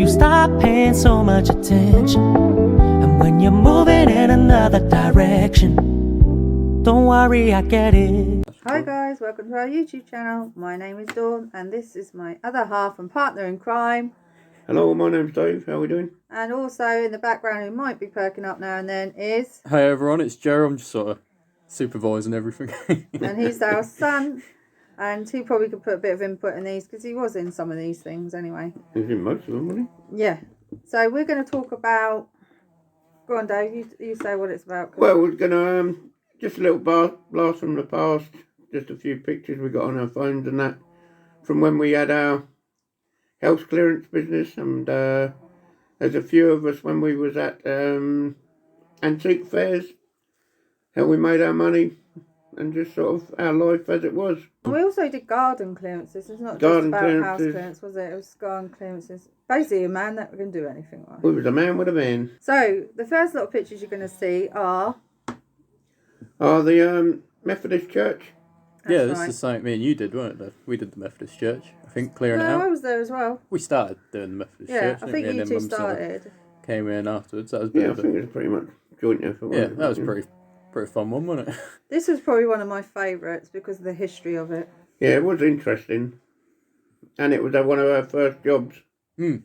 you stop paying so much attention. And when you're moving in another direction, don't worry, I get it. Hi guys, welcome to our YouTube channel. My name is Dawn and this is my other half and partner in crime. Hello, my name's Dave. How are we doing? And also in the background, who might be perking up now and then, is... Hey everyone, it's Joe. I'm just sort of supervising everything. And he's our son. And he probably could put a bit of input in these because he was in some of these things anyway. He's in most of them, wasn't Yeah. So we're going to talk about... Go on, Dave. You say what it's about. Well, we're going to... just a little blast from the past. Just a few pictures we got on our phones and that. From when we had our house clearance business. And there's a few of us when we was at antique fairs. How we made our money. And just sort of our life as it was. We also did garden clearances. It's not Garden just about house clearances. clearance, was it? It was garden clearances. Basically a man that can do anything right. We was a man with a van. So the first lot of pictures you're going to see are... the Methodist Church. Yeah, That's this right. is something me and you did, weren't it? We did the Methodist Church, I think, clearing it No, I out. was there as well. We started doing the Methodist Yeah, Church. I didn't think we? And you then two Mum sort of started. came in afterwards. That was a bit Yeah, I of a- think it was pretty much joint effort. yeah, wasn't it? that was pretty fun one, wasn't it? This was probably one of my favourites because of the history of it. Yeah, it was interesting. And it was one of our first jobs. Hmm.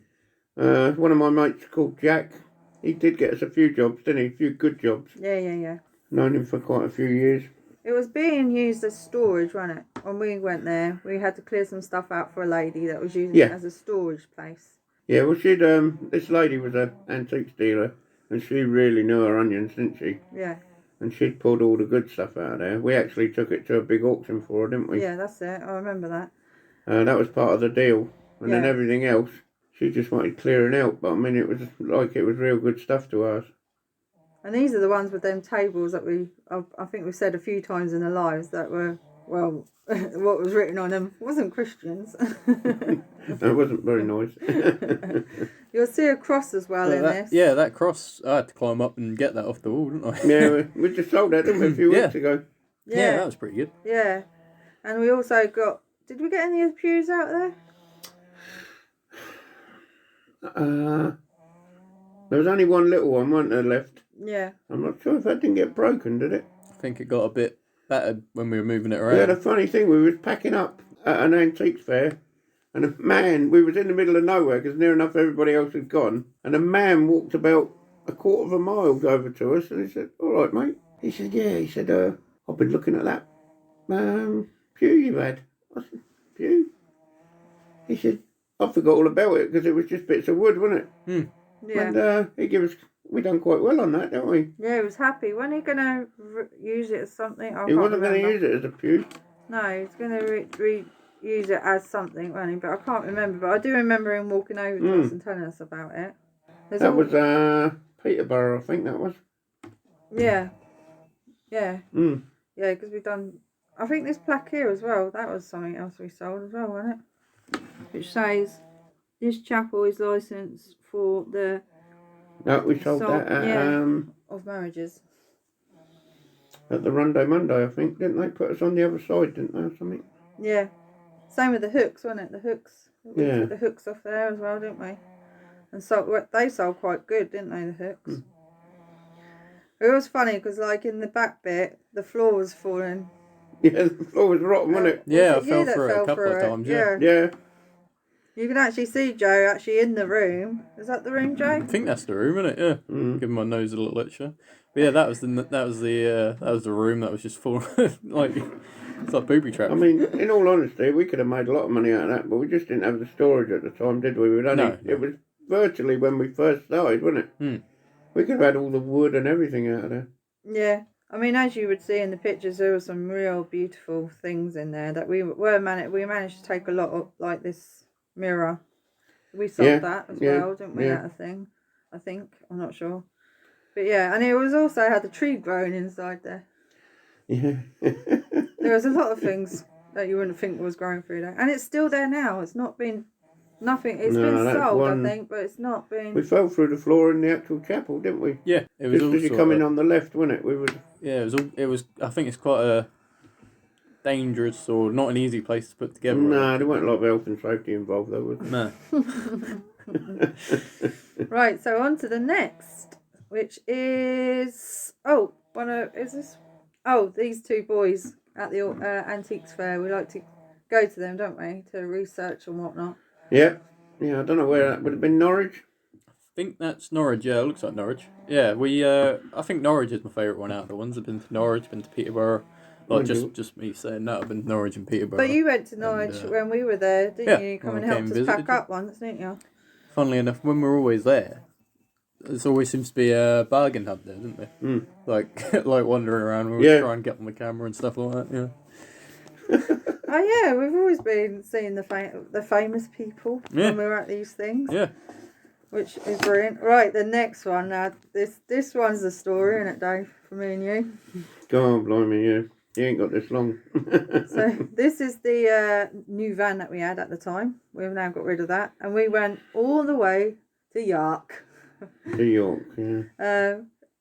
One of my mates called Jack, he did get us a few jobs, didn't he? A few good jobs. Yeah. Known him for quite a few years. It was being used as storage, wasn't it? When we went there, we had to clear some stuff out for a lady that was using it as a storage place. Yeah, well, this lady was an antiques dealer, and she really knew her onions, didn't she? Yeah. And she'd pulled all the good stuff out of there. We actually took it to a big auction for her, didn't we? Yeah, that's it. I remember that. That was part of the deal. And then Yeah. everything else, she just wanted clearing out. But I mean, it was real good stuff to us. And these are the ones with them tables that I think we've said a few times in our lives that were, well, what was written on them wasn't Christians. That wasn't very nice. You'll see a cross as well in this. Yeah, that cross, I had to climb up and get that off the wall, didn't I? Yeah, we just sold that, didn't we, a few weeks ago? Yeah, that was pretty good. Yeah. And we also got... Did we get any of the pews out there? There was only one little one, wasn't there, left? Yeah. I'm not sure if that didn't get broken, did it? I think it got a bit battered when we were moving it We had around. a funny thing. We was packing up at an antiques fair, and a man, we was in the middle of nowhere because near enough everybody else had gone, and a man walked about a quarter of a mile over to us, and he said, "All right, mate." He said, "Yeah." He said, "I've been looking at that pew you've had." I said, "Pew?" He said, "I forgot all about it because it was just bits of wood, wasn't it?" Yeah. And he gave us. We done quite well on that, didn't we? Yeah, he was happy. When are you going to use it as something? He wasn't going to use it as a pew. No, he's going to use it as something, wasn't he? But I can't remember. But I do remember him walking over to us and telling us about it. That was Peterborough, I think that was. Yeah. Yeah, Mm. because we've done... I think this plaque here as well, that was something else we sold as well, wasn't it? Which says, this chapel is licensed for the... No, we sold that at, of marriages. at the Rondo Monday, I think. Didn't they put us on the other side, didn't they, or something? Yeah. Same with the hooks, wasn't it? The hooks. We Yeah. took the hooks off there as well, didn't we? And so they sold quite good, didn't they, the hooks? It was funny because, like, in the back bit, the floor was falling. Yeah, the floor was rotten, wasn't it? Yeah, I Was it you fell that through it a fell couple of through it? times, Yeah. You can actually see Joe actually in the room. Is that the room, Joe? I think that's the room, isn't it? Yeah. Give my nose a little lecture. But yeah, that was the room that was just full like it's like booby traps. I mean, in all honesty, we could have made a lot of money out of that, but we just didn't have the storage at the time, did we? No. It was virtually when we first started, wasn't it? We could have had all the wood and everything out of there. Yeah. I mean, as you would see in the pictures, there were some real beautiful things in there that we managed to take a lot of, like this mirror. We sold that as well, didn't we? Yeah. That thing, I think. I'm not sure. But yeah, and it was also had a tree growing inside there. Yeah. There was a lot of things that you wouldn't think was growing through there. And it's still there now. It's not been... Nothing. It's been sold, I think, but it's not been... We fell through the floor in the actual chapel, didn't we? Yeah, it was Just as you come in on the left, wasn't it? We would. Yeah, it was. I think it's quite a dangerous or not an easy place to put together. No, there weren't a lot of health and safety involved, though, was there? No. Right, so on to the next, which is these two boys at the antiques fair. We like to go to them, don't we, to research and whatnot. Yeah. Yeah, I don't know where that would have been. Norwich? I think that's Norwich. Yeah, it looks like Norwich. Yeah, I think Norwich is my favourite one out of the ones. I've been to Norwich, been to Peterborough. Like just me saying that, I've been to Norwich and Peterborough. But you went to Norwich when we were there, didn't you? Come and helped us pack up once, didn't you? Funnily enough, when we're always there, there always seems to be a bargain hub there, doesn't there? Mm. Like wandering around, we try and get on the camera and stuff like that. Yeah. Oh yeah, we've always been seeing the famous people when we're at these things. Yeah. Which is brilliant. Right, the next one now. This one's the story, isn't it, Dave? For me and you. Go on, blimey, yeah. You ain't got this long. So this is the new van that we had at the time. We've now got rid of that, and we went all the way to York. To York, yeah.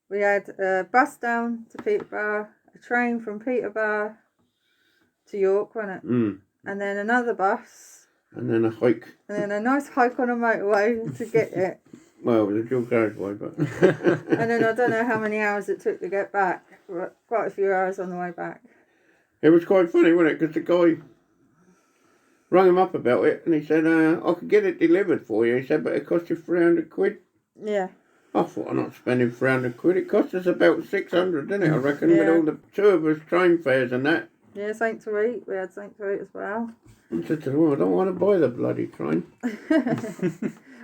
We had a bus down to Peterborough, a train from Peterborough to York, wasn't it? Mm. And then another bus. And then a hike. And then a nice hike on a motorway to get it. Well, it was a dual carriageway, but... And then I don't know how many hours it took to get back. But quite a few hours on the way back. It was quite funny, wasn't it? Because the guy rang him up about it, and he said, I could get it delivered for you. He said, but it cost you 300 quid. Yeah. I thought, I'm not spending 300 quid. It cost us about 600, didn't it? I reckon, with all the two of us train fares and that. Yeah, something to eat. We had something to eat as well. I said to him, I don't want to buy the bloody train.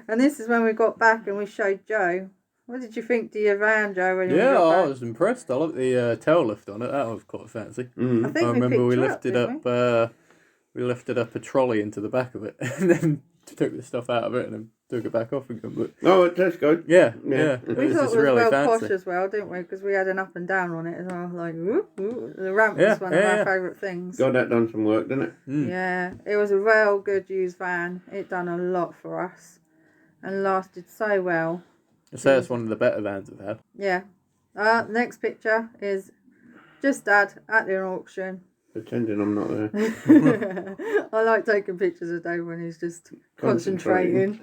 And this is when we got back and we showed Joe. What did you think to your van, Joe, when you got I back? was impressed. I like the tail lift on it. That was quite fancy. I think I remember we lifted lifted up a trolley into the back of it and then took the stuff out of it and then took it back off again. But Oh, at Tesco. yeah. We It thought was it just was really well fancy. posh as well, didn't we? Because we had an up and down on it as well. Like, whoop, whoop. The ramp was one of our favourite things. God, that done some work, didn't it? Yeah, it was a real good used van. It done a lot for us and lasted so well. I'd say it's one of the better vans we've had. Yeah. Next picture is just Dad at the auction. Pretending I'm not there. I like taking pictures of Dave when he's just concentrating.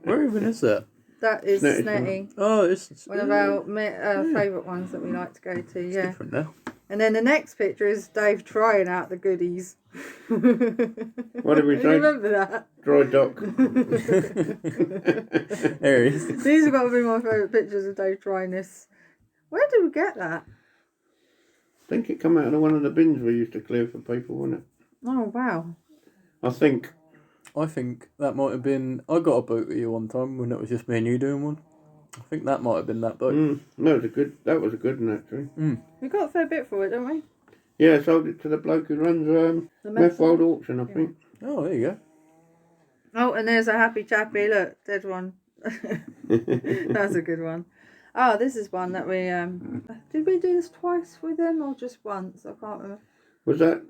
Where even is that? That is Snetty. Snetty. Oh, it's One of our favourite ones that we like to go to, yeah. different now. And then the next picture is Dave trying out the goodies. What did we Do say? you remember that? Dry dock. There he is. These have got to be my favourite pictures of Dave trying this. Where did we get that? I think it come out of one of the bins we used to clear for people, wasn't it? Oh, wow. I think. I think that might have been. I got a boat with you one time when it was just me and you doing one. I think that might have been that boat. No, that was a good one, actually. We got a fair bit for it, didn't we? Yeah, I sold it to the bloke who runs The Methwold Auction, I think. Oh, there you go. Oh, and there's a happy chappy. Look, dead one. That's a good one. Oh, this is one that we did we do this twice with them or just once? I can't remember. Was that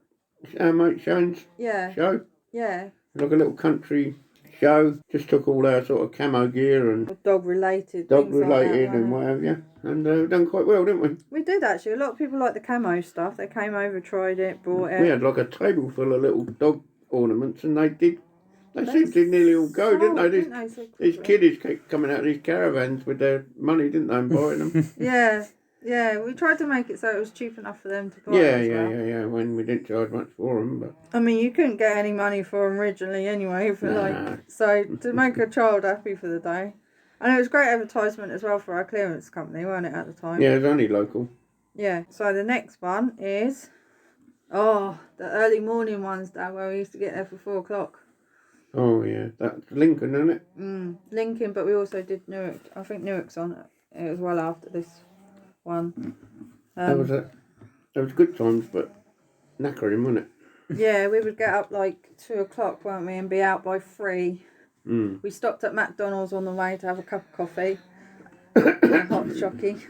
our mate Shane's show? Yeah. Like a little country show. Just took all our sort of camo gear and Dog related. and what have you. And we've done quite well, didn't we? We did actually. A lot of people like the camo stuff. They came over, tried it, bought it. We had like a table full of little dog ornaments, and they seemed to nearly all go, didn't they? These kiddies kept coming out of these caravans with their money, didn't they, and buying them. Yeah. We tried to make it so it was cheap enough for them to buy. Yeah. When we didn't charge much for them, but I mean, you couldn't get any money for them originally anyway. So to make a child happy for the day, and it was great advertisement as well for our clearance company, wasn't it, at the time? Yeah, it was only local. Yeah. So the next one is, the early morning ones, Dad, where we used to get there for 4:00. Oh yeah, that's Lincoln, isn't it? Lincoln, but we also did Newark. I think Newark's on it as well after this one. That was good times, but knackering, wasn't it? Yeah, we would get up like 2:00, weren't we, and be out by 3. We stopped at McDonald's on the way to have a cup of coffee, a hot chockey,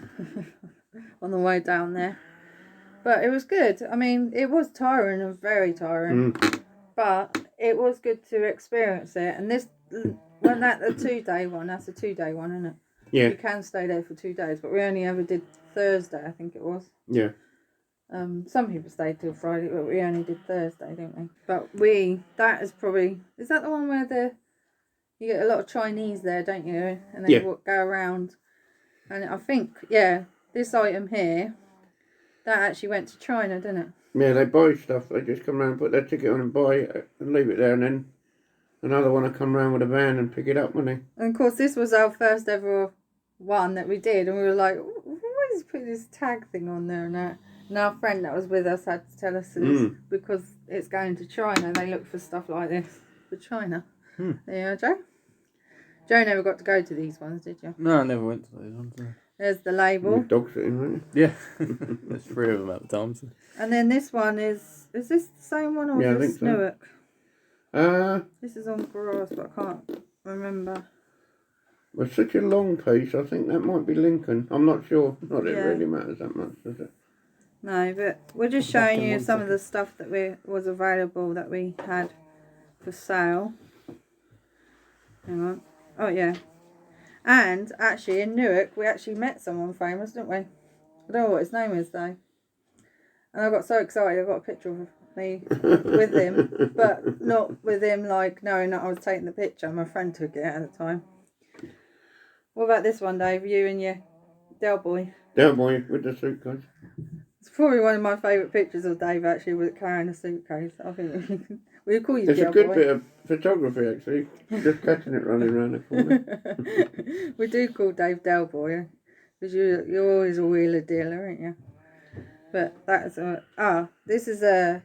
on the way down there. But it was good. I mean, it was tiring and very tiring, but it was good to experience it. And this, when that's a 2-day one, isn't it? Yeah. You can stay there for 2 days, but we only ever did Thursday, I think it was. Yeah. Some people stayed till Friday, but we only did Thursday, didn't we? But is that the one where You get a lot of Chinese there, don't you? And they Yeah. go around. And I think, yeah, this item here, that actually went to China, didn't it? Yeah, they buy stuff. They just come round, put their ticket on and buy it and leave it there, and then another one will come round with a van and pick it up, won't they? And of course, this was our first ever one that we did, and we were like, why is he putting this tag thing on there and that? And our friend that was with us had to tell us this because it's going to China. They look for stuff like this for China. Yeah, Joe? Joe never got to go to these ones, did you? No, I never went to those ones. No. There's the label. With dogs sitting, weren't Yeah, there's 3 of them at the time. So. And then this one is this the same one or Yeah, I is this think so. Newark? This is on grass, but I can't remember. Well, such a long piece. I think that might be Lincoln. I'm not sure. Not that it Yeah. really matters that much, does it? No, but we're just showing you some of the stuff that was available that we had for sale. Hang on. Oh, yeah. And actually in Newark, we actually met someone famous, didn't we? I don't know what his name is, though. And I got so excited, I got a picture of me with him. But not with him, like, knowing that I was taking the picture. My friend took it at the time. What about this one, Dave? You and your Del Boy. Del Boy with the suitcase. It's probably one of my favourite pictures of Dave, actually, with carrying a suitcase. I think we call you It's Del a good Boy. bit of photography, actually. Just catching it running around the corner. We do call Dave Del Boy because you're always a wheeler dealer, aren't you? But that's this is it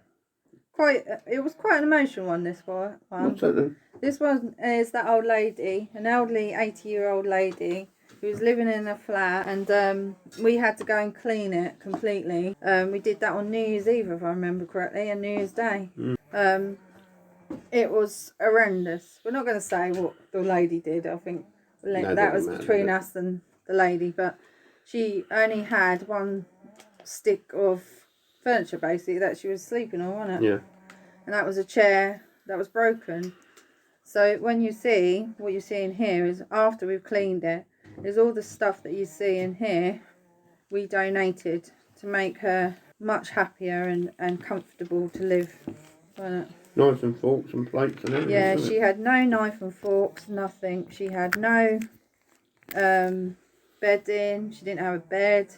was quite an emotional one. This one. What's that then? This one is that old lady, an elderly 80-year-old lady who was living in a flat, and we had to go and clean it completely. We did that on New Year's Eve, if I remember correctly, and New Year's Day. It was horrendous. We're not going to say what the lady did. I think that was between us and the lady, but she only had one stick of furniture, basically, that she was sleeping on, wasn't it? Yeah. And that was a chair that was broken. So when you see, what you're seeing here is after we've cleaned it, is all the stuff that you see in here we donated to make her much happier and comfortable to live. Knives and forks and plates and everything. Yeah, she had no knife and forks, nothing. She had no bedding. She didn't have a bed.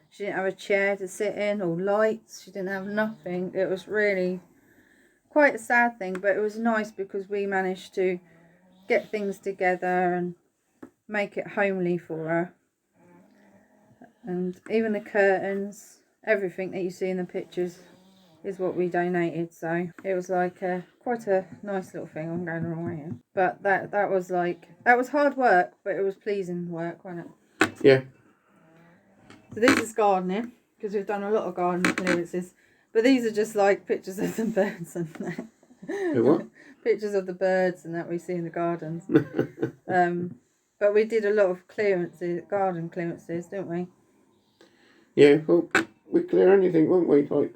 She didn't have a chair to sit in or lights. She didn't have nothing. It was really quite a sad thing, but it was nice because we managed to get things together and make it homely for her. And even the curtains, everything that you see in the pictures is what we donated. So it was like quite a nice little thing. I'm going the wrong way here. But that was hard work, but it was pleasing work, wasn't it? Yeah. So this is gardening, because we've done a lot of gardening clearances. But these are just like pictures of the birds and that. The what? Pictures of the birds and that we see in the gardens. But we did a lot of clearances, garden clearances, didn't we? Yeah, well, we'd clear anything, wouldn't we? Like,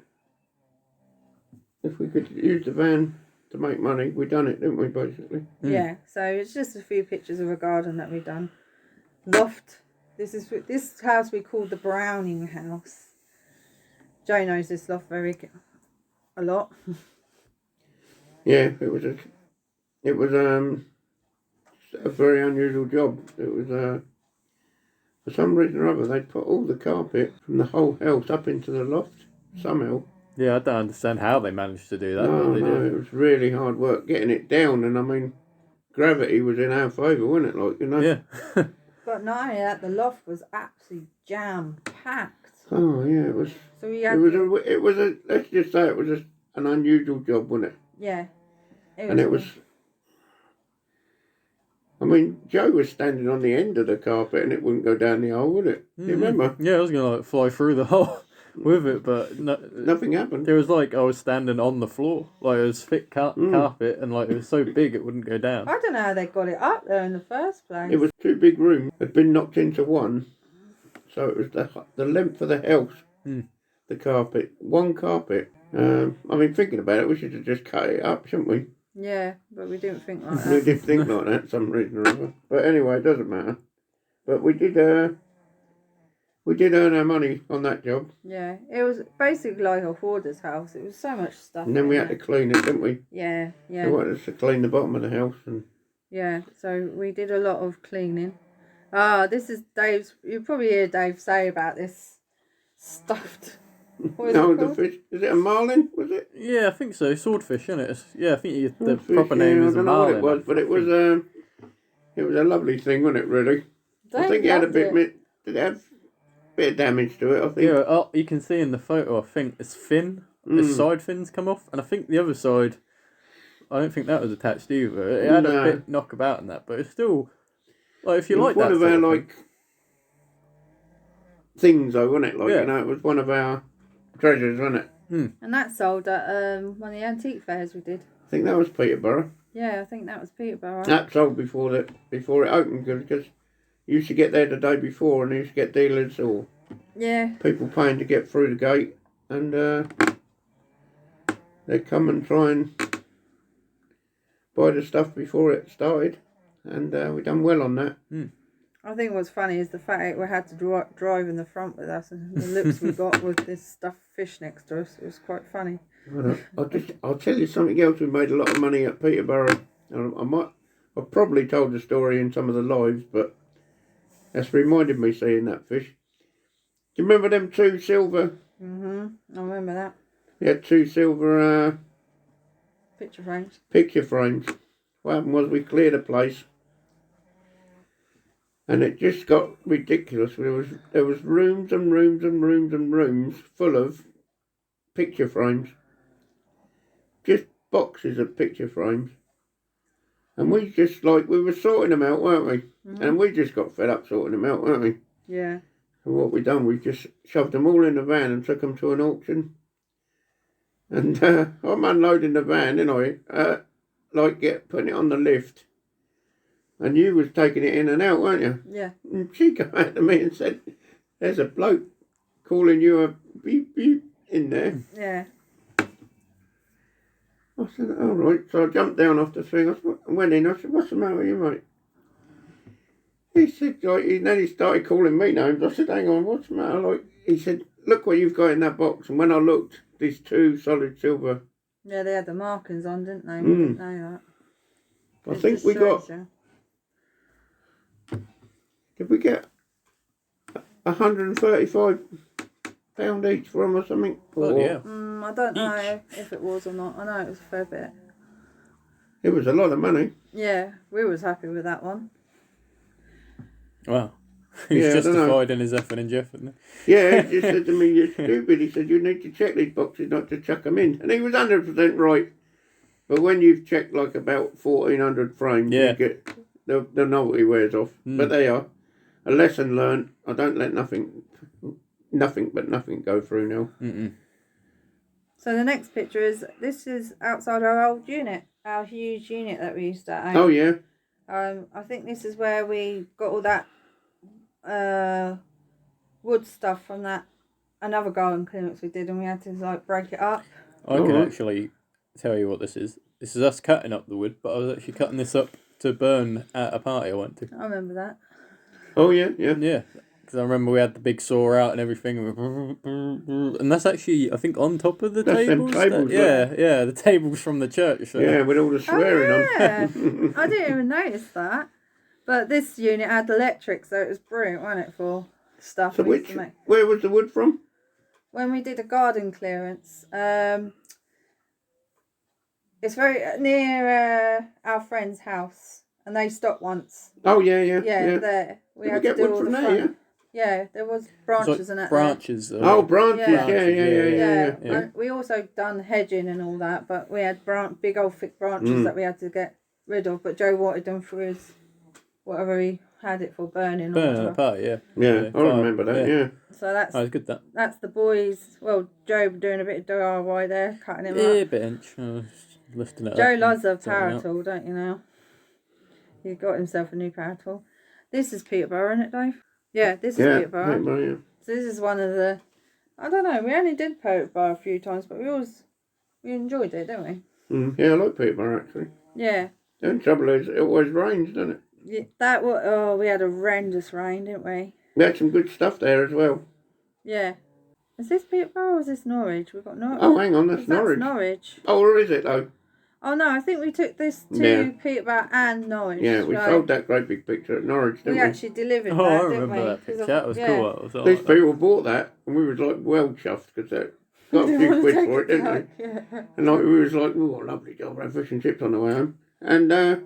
if we could use the van to make money, we'd done it, didn't we, basically? Yeah, so it's just a few pictures of a garden that we've done. Loft. This house we called the Browning house. Joe knows this loft a lot. Yeah, it was a very unusual job. It was for some reason or other they'd put all the carpet from the whole house up into the loft somehow. Yeah, I don't understand how they managed to do that. No, but they did. it was really hard work getting it down, and I mean, gravity was in our favour, wasn't it? Like, you know. Yeah. But not only that, the loft was absolutely jam packed. Oh yeah, it was. So we had. It was a. Let's just say it was an unusual job, wasn't it? Yeah. It was. I mean, Joe was standing on the end of the carpet, and it wouldn't go down the hole, would it? Do you remember? Yeah, I was gonna fly through the hole with it, but Nothing happened. It was like I was standing on the floor, like it was thick carpet, and like it was so big it wouldn't go down. I don't know how they got it up there in the first place. It was 2 big rooms had been knocked into one, so it was the length of the house. The carpet, one carpet. I mean, thinking about it, we should have just cut it up, shouldn't we? Yeah, but we didn't think like We that. did think like that, some reason or other. But anyway, it doesn't matter. But we did earn our money on that job. Yeah, it was basically like a hoarder's house. It was so much stuff. And then we had to clean it, didn't we? Yeah, They yeah, wanted us to clean the bottom of the house and Yeah, so we did a lot of cleaning. This is Dave's. You probably hear Dave say about this stuffed. What is No, it the called? fish. Is it a marlin? Was it? Yeah, I think so. Swordfish, isn't it? Yeah, I think the Swordfish, proper name yeah, is I a don't know what marlin. it was, but it was a lovely thing, wasn't it? Really. I Dave think it had a loved bit. it. Did it have a bit of damage to it? I think. Yeah, you can see in the photo, I think it's fin. Its side fins come off, and I think the other side, I don't think that was attached either. It had a bit knockabout in that, but it's still, like, if you like that It was sort one of our, of like, things, though, wasn't it? Like, Yeah. you know, it was one of our treasures, wasn't it? And that sold at one of the antique fairs we did. I think that was Peterborough. Yeah, I think that was Peterborough. That sold before it opened, because you used to get there the day before, and you used to get dealers or Yeah, people paying to get through the gate, and they'd come and try and buy the stuff before it started, and we done well on that. I think what's funny is the fact that we had to drive in the front with us, and the looks we got with this stuffed fish next to us. It was quite funny. I'll tell you something else. We made a lot of money at Peterborough. I've probably told the story in some of the lives, but that's reminded me seeing that fish. Do you remember them 2 silver? I remember that. We had 2 silver Picture frames. picture frames. What happened was we cleared a place, and it just got ridiculous. There was rooms and rooms and rooms and rooms full of picture frames. Just boxes of picture frames. And we just, like, we were sorting them out, weren't we? And we just got fed up sorting them out, weren't we? Yeah. And what we done, we just shoved them all in the van and took them to an auction. And I'm unloading the van, didn't I? Putting it on the lift. And you was taking it in and out, weren't you? Yeah. And she came out to me and said, "There's a bloke calling you a beep beep in there." Yeah. I said, "All right." So I jumped down off the thing. I went in. I said, "What's the matter with you, mate?" He said, then he started calling me names. I said, "Hang on, what's the matter?" Like, he said, "Look what you've got in that box." And when I looked, these 2 solid silver. Yeah, they had the markings on, didn't they? We didn't know that. I think we got. Did we get £135 each for them or something? Oh, yeah. I don't know if it was or not. I know it was a fair bit. It was a lot of money. Yeah, we was happy with that one. Wow. He's Yeah, I don't know. justified in his effing and Jeff, isn't Yeah, he just said to me, "You're stupid." He said, "You need to check these boxes, not to chuck them in." And he was 100% right. But when you've checked like about 1,400 frames, Yeah. you get the novelty wears off. But they are a lesson learned. I don't let nothing but nothing go through now. So the next picture this is outside our old unit, our huge unit that we used to own. Oh yeah, I think this is where we got all that wood stuff from that another garden clearance we did, and we had to like break it up. I can actually tell you what this is. This is us cutting up the wood, but I was actually cutting this up to burn at a party I went to. I remember that. oh yeah. Yeah, because I remember we had the big saw out and everything, and that's actually, I think, on top of the That's them tables. tables, Yeah, the tables from the church. So. Yeah, with all the swearing on. Yeah, I didn't even notice that. But this unit had electric, so it was brilliant, wasn't it, for stuff So we used to make. where was the wood from? When we did a garden clearance, it's very near our friend's house, and they stopped once. Oh yeah. Yeah, there. We Did had we get to do wood all from the there? front. Yeah, there was It's branches like and that. branches. Oh, branches. Yeah. Yeah. Yeah. And we also done hedging and all that, but we had big old thick branches that we had to get rid of. But Joe wanted them for his whatever he had it for, burning. Or Burning whatever. at the party, yeah. Yeah, I remember that. Yeah. So that's Oh, it's good that. that's the boys. Well, Joe doing a bit of DIY there, cutting him Yeah, up. a bit inch. Lifting it up. Joe and loves a sorting it power out. tool, don't you know? He got himself a new power tool. This is Peterborough, isn't it, Dave? Yeah, this is Peterborough. Peterborough, So this is one of the. I don't know. We only did Peterborough a few times, but we enjoyed it, didn't we? yeah, I like Peterborough actually. Yeah. The only trouble is it always rains, doesn't it? Yeah, that was. Oh, we had a horrendous rain, didn't we? We had some good stuff there as well. Yeah. Is this Peterborough or is this Norwich? We've got Norwich. Oh, hang on, that's Norwich. Norwich. Oh, or is it though? Oh no, I think we took this to Yeah. Peterborough and Norwich. Yeah, we right? sold that great big picture at Norwich, didn't We we? actually delivered Oh, that, I didn't remember we? that 'Cause picture. That was yeah. cool. That was These like people bought that, and we was like well chuffed because they got a Didn't few wanna quid take for it, didn't back, they? Yeah. And like we was like, oh, lovely job, have fish and chips on the way home. And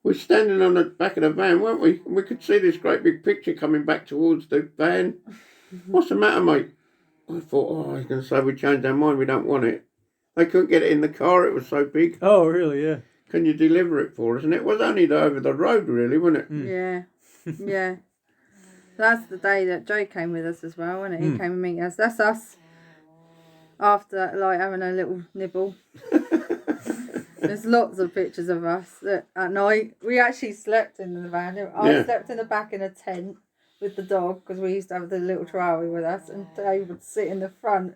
we're standing on the back of the van, weren't we? And we could see this great big picture coming back towards the van. What's the matter, mate? I thought, oh, I was going to say we changed our mind, we don't want it. They couldn't get it in the car, it was so big. oh, really? Yeah. Can you deliver it for us? And it was only over the road, really, wasn't it? Yeah. Yeah. That's the day that Joe came with us as well, wasn't it? He came and meet us. That's us. After like having a little nibble. There's lots of pictures of us that at night. We actually slept in the van. I slept in the back in a tent with the dog because we used to have the little Chihuahua with us, and Dave would sit in the front.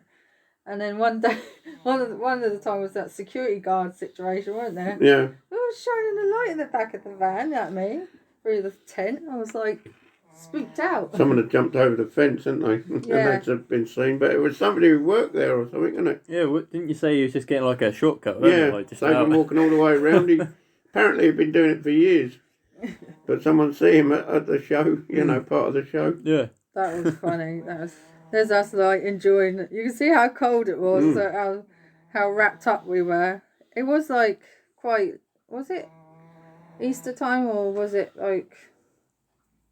And then one day, one of the time was that security guard situation, weren't there? Yeah. We were shining a light in the back of the van at me through the tent. I was like spooked out. Someone had jumped over the fence, hadn't they? Yeah. And they'd been seen, but it was somebody who worked there or something, wasn't it? Yeah, didn't you say you was just getting like a shortcut? Yeah, Like just they've been walking all the way around. He apparently had been doing it for years. But someone see him at the show, you know, part of the show. Yeah. That was funny. There's us like enjoying it. You can see how cold it was, so how wrapped up we were. It was like was it Easter time or was it like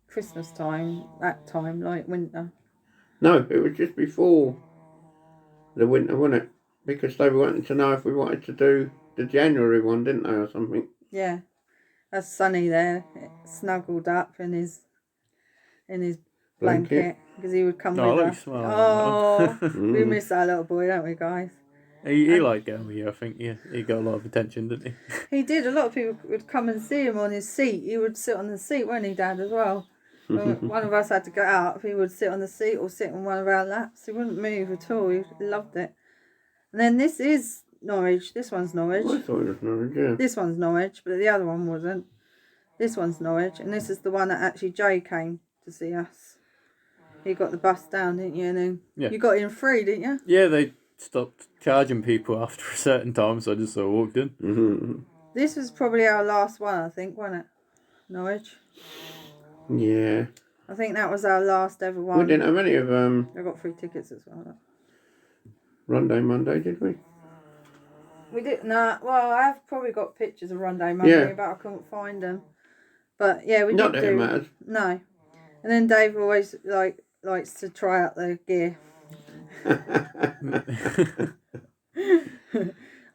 Christmas time, that time, like winter? No, it was just before the winter, wasn't it? Because they were wanting to know if we wanted to do the January one, didn't they, or something? Yeah. That's Sonny there, snuggled up in his blanket because he would come with us. Oh, we miss our little boy, don't we, guys? He liked going with you, I think. Yeah, he got a lot of attention, didn't he? He did. A lot of people would come and see him on his seat. He would sit on the seat, wouldn't he, Dad, as well? When one of us had to get out, he would sit on the seat or sit on one of our laps. He wouldn't move at all. He loved it. And then this is Norwich. This one's Norwich. I thought it was Norwich, yeah. This one's Norwich, but the other one wasn't. This one's Norwich, and this is the one that actually Jay came to see us. You got the bus down, didn't you? And then you got in free, didn't you? Yeah, they stopped charging people after a certain time, so I just sort of walked in. Mm-hmm. This was probably our last one, I think, wasn't it? Norwich. Yeah. I think that was our last ever one. We didn't have any of I got free tickets as well. Run Monday, did we? We did nah. Well, I've probably got pictures of Run Day Monday, but I couldn't find them. But yeah, we Not did that it do. matters. No. And then Dave always likes to try out the gear.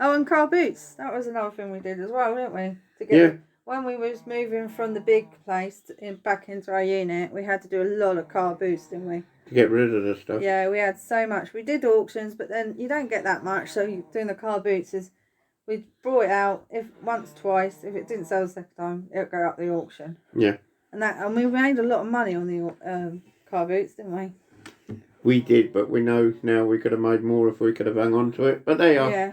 Oh, and car boots. That was another thing we did as well, didn't we? To get when we was moving from the big place back into our unit, we had to do a lot of car boots, didn't we? To get rid of the stuff. Yeah, we had so much. We did auctions, but then you don't get that much. So doing the car boots is we brought it out once, twice. If it didn't sell the second time, it would go up the auction. Yeah. And we made a lot of money on the car boots, didn't we? We did, but we know now we could have made more if we could have hung on to it. But they are. Yeah.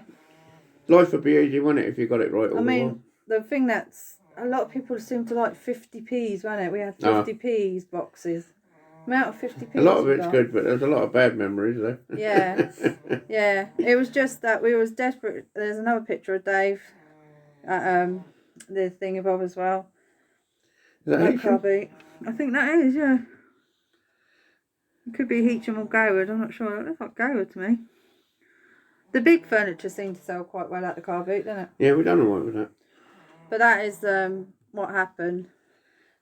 Life would be easy, wouldn't it, if you got it right all I the mean, while. the thing that's a lot of people seem to like 50p's, wasn't it? We had 50p's boxes. Amount of 50p's. A lot of it's good, but there's a lot of bad memories there. Yeah, yeah. It was just that we was desperate. There's another picture of Dave at the thingy-bob as well. Is that That car Haitian? boot. I think that is, yeah. It could be Heacham or Goward, I'm not sure. It looks like Goward to me. The big furniture seemed to sell quite well at the car boot, didn't it? Yeah, we done all right with that. But that is what happened.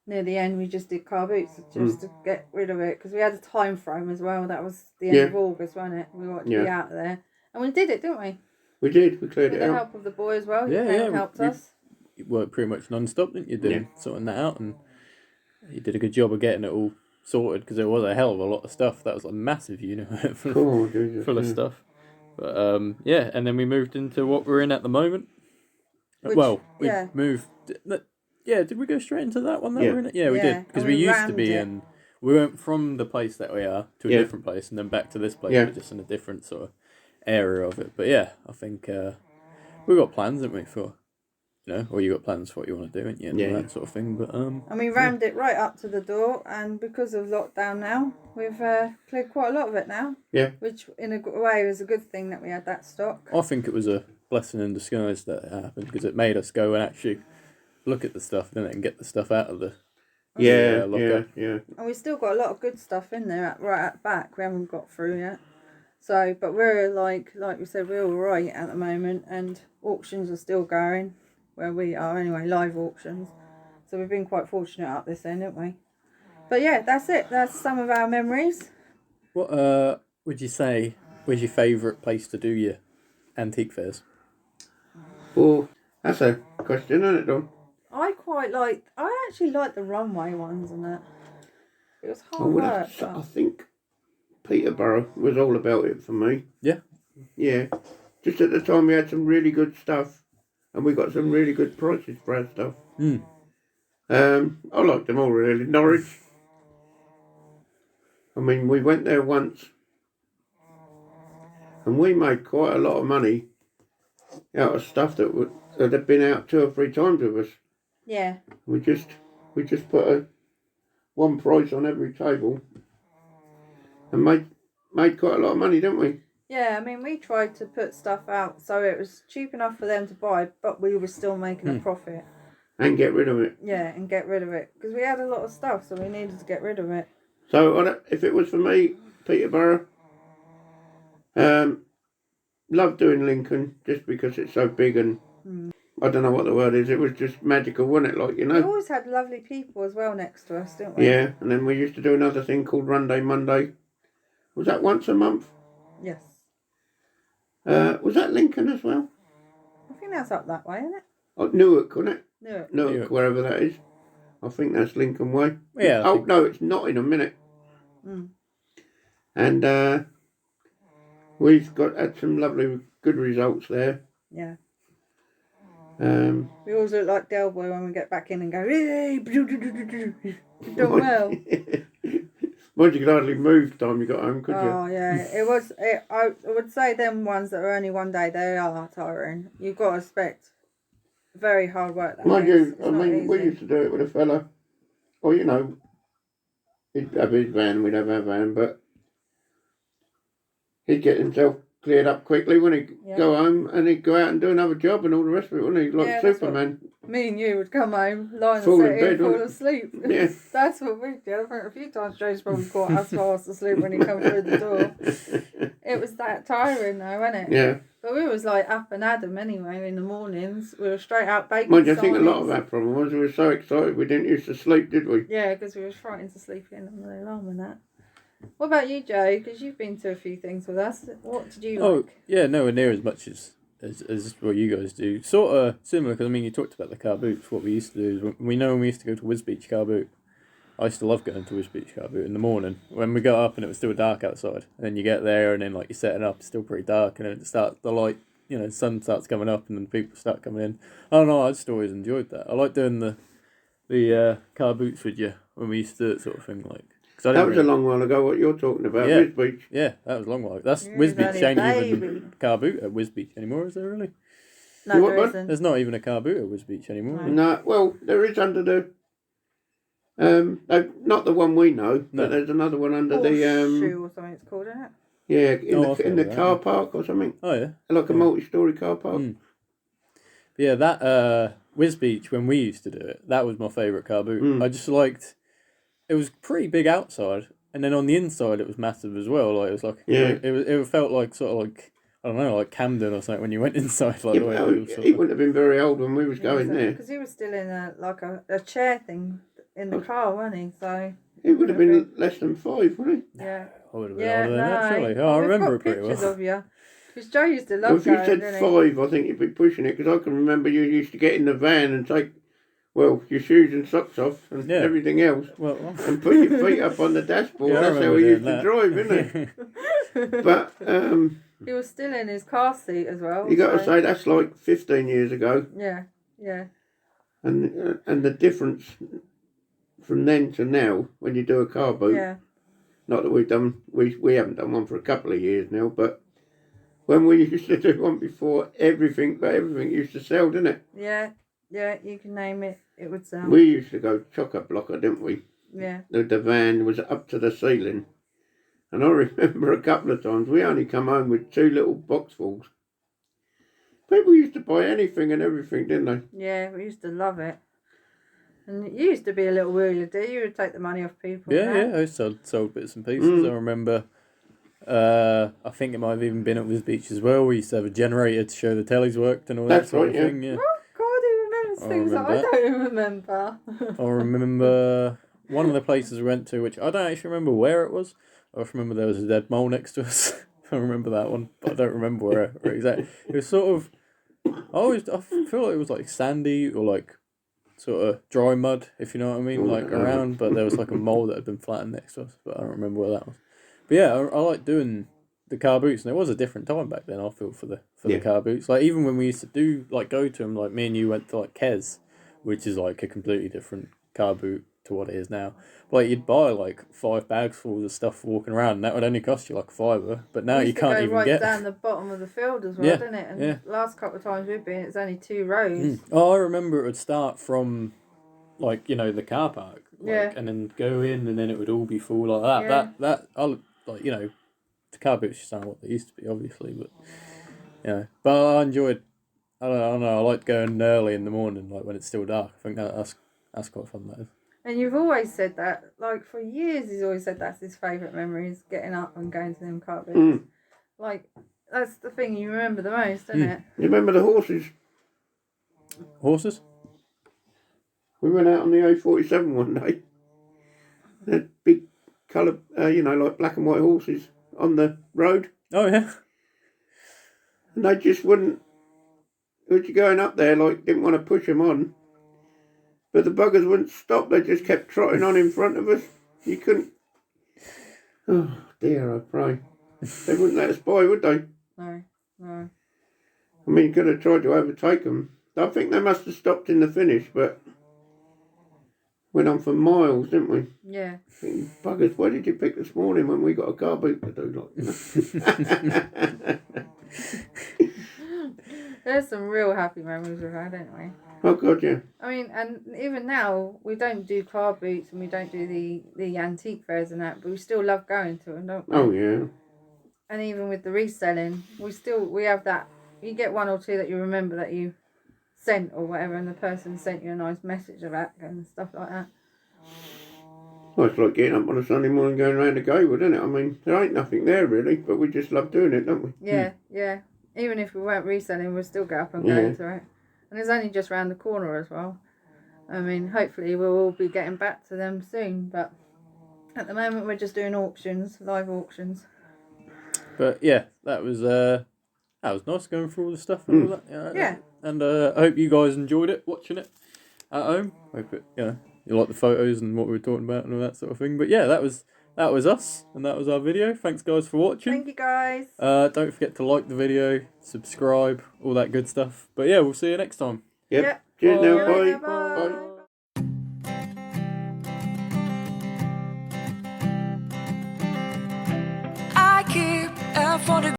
Near the end, we just did car boots just to get rid of it because we had a time frame as well. That was the end of August, wasn't it? We wanted to be out of there, and we did it, didn't we? We did. We cleared With it the out. help of the boy as well. Yeah, He helped us. You worked pretty much non-stop, didn't you? Doing sorting that out, and you did a good job of getting it all sorted because there was a hell of a lot of stuff. That was a massive unit full of stuff. But yeah, and then we moved into what we're in at the moment. We moved. Yeah, did we go straight into that one that we're in? Yeah, we did because we used to be in. We went from the place that we are to a different place, and then back to this place, but just in a different sort of area of it. But yeah, I think we got plans, haven't we, for or you got plans for what you want to do, ain't you? And that sort of thing. But and we rammed it right up to the door, and because of lockdown now, we've cleared quite a lot of it now. Yeah. Which in a way was a good thing that we had that stock. I think it was a blessing in disguise that it happened, because it made us go and actually look at the stuff, didn't it, and get the stuff out of the locker. Yeah. And we've still got a lot of good stuff in there right at the back. We haven't got through yet. So, but we're like we said, we're all right at the moment, and auctions are still going where we are anyway, live auctions. So we've been quite fortunate up this end, haven't we? But yeah, that's it. That's some of our memories. What would you say was your favourite place to do your antique fairs? Well, that's a question, isn't it, Don? I actually like the runway ones and that. It was I hard would work. have to say, I think Peterborough was all about it for me. Yeah. Yeah. Just at the time we had some really good stuff, and we got some really good prices for our stuff. I liked them all really. Norwich. I mean, we went there once, and we made quite a lot of money out of stuff that had been out 2 or 3 times with us. Yeah. We just put one price on every table, and made quite a lot of money, didn't we? Yeah, I mean, we tried to put stuff out so it was cheap enough for them to buy, but we were still making a profit. And get rid of it. Yeah, and get rid of it. Because we had a lot of stuff, so we needed to get rid of it. So if it was for me, Peterborough, love doing Lincoln just because it's so big and I don't know what the word is. It was just magical, wasn't it? Like, We always had lovely people as well next to us, didn't we? Yeah, and then we used to do another thing called Runday Monday. Was that once a month? Yes. Was that Lincoln as well? I think that's up that way, isn't it? Oh, Newark, wasn't it? Newark. Newark, wherever that is. I think that's Lincoln Way. Yeah. Oh, no, it's not in a minute. And we've had some lovely, good results there. Yeah. We always look like Del Boy when we get back in and go, hey, you've done well. Mind you could hardly move time you got home, could you? Oh, yeah. I would say them ones that are only one day, they are tiring. You've got to expect very hard work. Mind you, I mean, we used to do it with a fella. Well, he'd have his van, we'd have our van, but he'd get himself cleared up quickly when he'd go home, and he'd go out and do another job and all the rest of it, wouldn't he? Like Superman. Me and you would come home, lie Fall and in bed, fall asleep. Yeah. That's what we did. I think a few times Joe's probably caught us fast asleep when he come through the door. It was that tiring though, wasn't it? Yeah. But we was like up and at 'em anyway in the mornings. We were straight out baking. Mind you, I think a lot of our problem was we were so excited we didn't used to sleep, did we? Yeah, because we were frightened to sleep in on the alarm and that. What about you, Joe? Because you've been to a few things with us. What did you like? Oh, yeah, nowhere near as much as what you guys do. Sort of similar, because I mean, you talked about the car boots. What we used to do is, when we used to go to Wisbeach Car Boot, I used to love going to Wisbeach Car Boot in the morning when we got up and it was still dark outside. And then you get there and then like you're setting up, it's still pretty dark, and then the light, the sun starts coming up and then people start coming in. I don't know, I just always enjoyed that. I like doing the car boots with you when we used to do it, sort of thing, like. That was a long while ago, what you're talking about, yeah. Wisbeach. Yeah, that was a long while. That's Wisbeach ain't even car boot at Wisbeach anymore, is there really? No, there isn't. There's not even a car boot at Wisbeach anymore. No, well, there is under the... not the one we know, but there's another one under the... Shoe or something it's called, isn't it? Yeah, in the car park or something. Oh, yeah. Like a multi-storey car park. Yeah, that Wisbeach, when we used to do it, that was my favourite car boot. I just liked... It was pretty big outside, and then on the inside it was massive as well. Like it was like it felt like sort of like, I don't know, like Camden or something when you went inside. Like he wouldn't have been very old when we was going there, because he was still in a chair thing in the car, wasn't he? So he would have been less than 5, wouldn't he? Yeah, I would have been older than that, surely. Oh, I remember it pretty well. Pictures of you. Because Joe used to love well, if you going, said 5, I think you'd be pushing it, because I can remember you used to get in the van and take, well, your shoes and socks off and everything else, and put your feet up on the dashboard. Yeah, that's how we used to drive, isn't it? But he was still in his car seat as well. You got to say that's like 15 years ago. Yeah, yeah. And the difference from then to now, when you do a car boot, not that we haven't done one for a couple of years now, but when we used to do one before, everything used to sell, didn't it? Yeah, yeah, you can name it, it would sell. We used to go chock-a-blocker, didn't we? Yeah. The van was up to the ceiling. And I remember a couple of times we only come home with 2 little boxfuls. People used to buy anything and everything, didn't they? Yeah, we used to love it. And it used to be a little wheeler, do you? Would take the money off people. Yeah, I sold bits and pieces. I remember, I think it might have even been at Wiz Beach as well. We used to have a generator to show the tellies worked and all that sort of thing. Yeah. Oh, God, he remembers things that I don't remember. I remember one of the places we went to, which I don't actually remember where it was. I just remember there was a dead mole next to us. I remember that one, but I don't remember where exactly. It was sort of, I feel like it was like sandy or like sort of dry mud, if you know what I mean, like around, but there was like a mole that had been flattened next to us, but I don't remember where that was. But yeah, I like doing the car boots, and it was a different time back then, I feel, for the car boots. Like, even when we used to do, like, go to them, like, me and you went to, like, Kes, which is, like, a completely different car boot to what it is now. But, like, you'd buy, like, 5 bags full of stuff walking around, and that would only cost you, like, $5. But now you can't even get... It down the bottom of the field as well, didn't it? And the last couple of times we've been, it's only 2 rows. Oh, I remember it would start from, like, you know, the car park. Like, and then go in, and then it would all be full like that. Like, you know, the car boots just aren't what they used to be, obviously, but, you know. But I enjoyed, I don't know, I liked going early in the morning, like, when it's still dark. I think that's quite fun, that is. And you've always said that, like, for years he's always said that's his favourite memory, is getting up and going to them car boots. Like, that's the thing you remember the most, isn't it? You remember the horses? Horses? We went out on the A47 one day. They had big colour, you know, like black and white horses on the road. Oh, yeah. And they just wouldn't, as you're going up there, like, didn't want to push them on. But the buggers wouldn't stop, they just kept trotting on in front of us. You couldn't, oh dear, I pray. They wouldn't let us by, would they? No. I mean, you could have tried to overtake them. I think they must have stopped in the finish, but went on for miles, didn't we? Yeah. Thinking, buggers, why did you pick this morning when we got a car boot to do? Like, There's some real happy memories we've had, haven't we? Oh, God, yeah. I mean, and even now, we don't do car boots and we don't do the antique fairs and that, but we still love going to them, don't we? Oh, yeah. And even with the reselling, we have that. You get 1 or 2 that you remember that you sent or whatever, and the person sent you a nice message about and stuff like that. Well, it's like getting up on a Sunday morning going around the Gaywood, isn't it? I mean, there ain't nothing there really, but we just love doing it, don't we? Yeah. Even if we weren't reselling, we'd still get up and go to it. And it's only just round the corner as well. I mean, hopefully we'll all be getting back to them soon, but at the moment we're just doing auctions, live auctions. But yeah, that was nice going through all the stuff and all that. Yeah. And I hope you guys enjoyed it, watching it at home. Hope it, you like the photos and what we were talking about and all that sort of thing. But yeah, that was us, and that was our video. Thanks guys for watching. Thank you guys. Don't forget to like the video, subscribe, all that good stuff. But yeah, we'll see you next time. Yep. Yeah. Cheers now, Bye. bye. Bye.